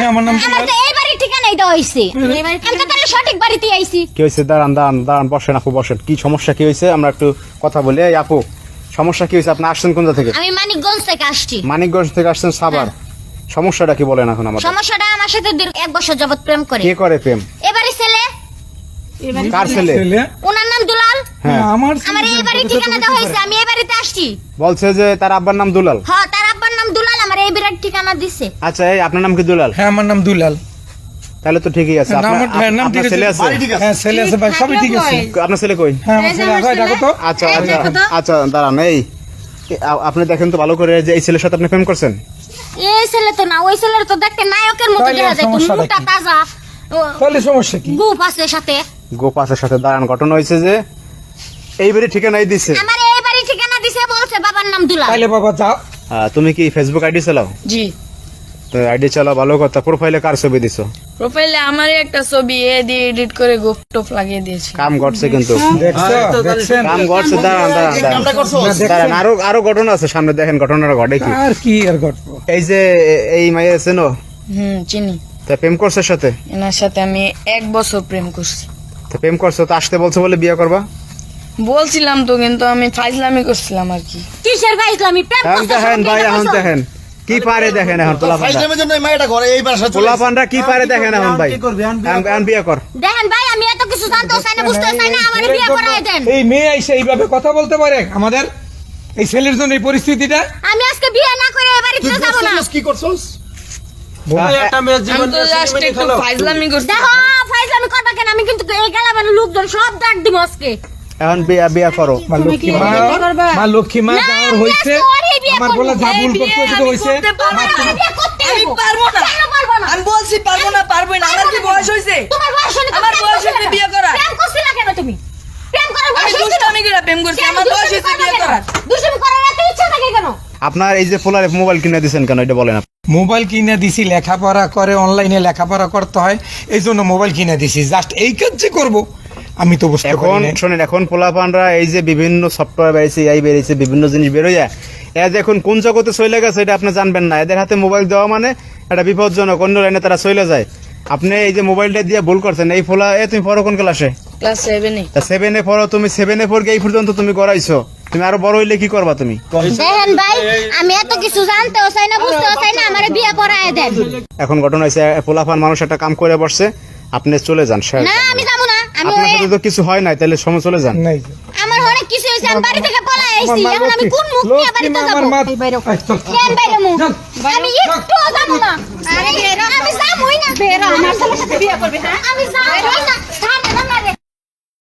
না আমার তো এই বাড়ির ঠিকানাই দেওয়া হইছে আমি তো তাহলে সঠিক বাড়িতে আইছি কি হয়েছে? দাঁড়ান বসেন আপু, বসেন। কি সমস্যা কি হয়েছে আমরা একটু কথা বলি। এই আপু, সমস্যা কি হয়েছে? আপনি আসছেন কোন জায়গা থেকে? আমি মানিকগঞ্জ থেকে আসছি। মানিকগঞ্জ থেকে আসছেন সাভার। সমস্যাটা কি বলেন এখন আমাদের? সমস্যাটা আমার সাথে দীর্ঘ 1 বছর যাবত প্রেম করে। কে করে প্রেম? এবারে ছেলে। কার ছেলে? ওনার নাম দুলাল। হ্যাঁ, আমার এই বাড়ির ঠিকানা দেওয়া হইছে, আমি এই বাড়িতে আসছি। বলছে যে তার আব্বার নাম দুলাল। হ্যাঁ, তার আব্বার নাম দুলাল, আমার এই বাড়ির ঠিকানা দিছে। আচ্ছা, এই আপনার নাম কি দুলাল? হ্যাঁ, আমার নাম দুলাল। তাহলে তো ঠিকই আছে। আপনার ছেলে আছে? হ্যাঁ, ছেলে আছে ভাই, সবই ঠিক আছে। আপনার ছেলে কই? হ্যাঁ, আমার ছেলে আছে, ডাকো তো। আচ্ছা আচ্ছা, দাঁড়ান। এই আপনি দেখেন তো ভালো করে যে এই ছেলের সাথে আপনি প্রেম করছেন। এই ছেলে তো না, ওই ছেলের তো দেখতে নায়কের মতো তাহলে দেখা যায়, তো সমস্যাটা মোটা কি? তাজা তাহলে সমস্যা কি? গুপ আছে সাথে। গোপাসের সাথে দাঁড়ান, ঘটনা হয়েছে যে এই বাড়ি ঠিকানাই দিছে। আমার এই বাড়ির ঠিকানা দিছে, বলছে বাবার নাম দুলাল। তাইলে বাবা যাও। তুমি কি ফেসবুক আইডি চালাও? জি। তো আইডি চালাও, ভালো কথা। প্রোফাইলে কার ছবি দিছো? প্রোফাইলে আমারই একটা ছবি দিয়ে এডিট করে গোপ টোপ লাগিয়ে দিয়েছি। কাম ঘটছে কিন্তু, দেখছো? দেখছেন? কাম ঘটছে। দাঁড়ান, আরো ঘটনা আছে সামনে, দেখেন ঘটনাটা ঘটে কি। আর কি আর ঘটবো? এই যে এই মাইয়া আছে নো, চিনি। তা প্রেম করছে সাথে? এনার সাথে আমি 1 বছর প্রেম করছি। তো প্রেম করছো তো আসতে বলছো বলে বিয়ে করবা? বলছিলাম তো, কিন্তু আমি ফাইজলামি করছিলাম আর কি। কিসের ফাইজলামি? প্রেম এখন করছো? দেখেন ভাই, এখন দেখেন কি পারে, দেখেন এখন পোলাপানরা কি পারে দেখেন এখন ভাই। এখন বিয়ে কর। দেখেন ভাই, আমি এত কিছু জানতেও চাই না, বুঝতেও চাই না, আমারে বিয়ে করায় দেন। এই মেয়ে এসে এইভাবে কথা বলতে পারে আমাদের এই ছেলের জন্য এই পরিস্থিতিটা? আমি আজকে বিয়ে না করে এই বাড়িতে যাব না। আমি তো জাস্ট একটু ফাইজলামি করছি। দেখো, ফাইজলামি করবা কেন? আমি কিন্তু এই গেলামের লোকজন সব ডাক দিব আজকে। এখন বিয়ে করো। মা লক্ষ্মী মা, মা লক্ষ্মী মা, না, যাওয়ার আমি হয়েছে। আজকে ওরই বিয়ে আমার করবো। বলে যা ভুল করতে হয়েছে হয়েছে। আমি বিয়ে করতে আমি হইবো। পারবো না। কেন পারবো না? আমি বলছি পারবো না, পারবো না। আমার কি বয়স হয়েছে? তোমার বয়স হলে তো আমার প্রেম বয়স করছিলে হয়েছে কেন? বিয়ে করার। প্রেম করছিলে কেন তুমি? প্রেম করার আমি বয়স হয়েছে? দুষ্টামি করে প্রেম করছি। কেন আমার বয়স দুষ্টামি হয়েছে বিয়ে করবা করার। কেন? দুষ্টামি করার এত ইচ্ছা থাকে কেন? আপনার এই যে পোলার মোবাইল কিনে দিচ্ছেন কেন, এটা বলেন। মোবাইল কিনে দিছি, লেখাপড়া করে, অনলাইনে লেখাপড়া করতে হয়, এই জন্য মোবাইল কিনে দিছি। জাস্ট এই কাজ যে করবো আমি তো বুঝতে এখন পারি না। শোনেন, এখন পোলাপানরা এই যে বিভিন্ন সফটওয়্যার বেরিয়েছে, এই বেরিয়েছে, বিভিন্ন জিনিস বেরোয়, এদের এখন কোন জগতে চলে গেছে এটা আপনি জানবেন না। এদের হাতে মোবাইল দেওয়া মানে এটা বিপজ্জনক, অন্য লাইনে তারা চলে যায়। আপনি এই যে মোবাইলটা দিয়ে ভুল করছেন। এই পোলা, তুমি পড়ো কোন ক্লাসে? ক্লাস 7-এ। 7-এ পড়ো তুমি। 7-এ পড়ে এই পর্যন্ত তুমি করাইছো, তুমি আরো বড় হইলে কি করবা তুমি? দেখেন ভাই, আমি এত কিছু জানতেও চাই না, বুঝতেও চাই না, আমারে বিয়ে পড়ায় দেন। এখন ঘটনা হয়েছে, পোলাপান মানুষ একটা কাম করে বসছে, আপনি চলে যান। না, আমি যাবো না। আমি আপনার সাথে তো কিছু হয় নাই, তাহলে সময় চলে যান। নাই, আমার অনেক কিছু হয়েছে, আমি বাড়ি থেকে পলায় আইছি। আমার মা এখন আমি লক্ষ্মী, কোন মুখ নিয়ে লক্ষ্মী বাড়িতে মা, যাবো? আমার মা। এই বাইরে এই চল, চল। কেন বাইরে মুখ? চল। আমি একটুও যাবো না। আমি যাবোই না। আমি যাবোই না।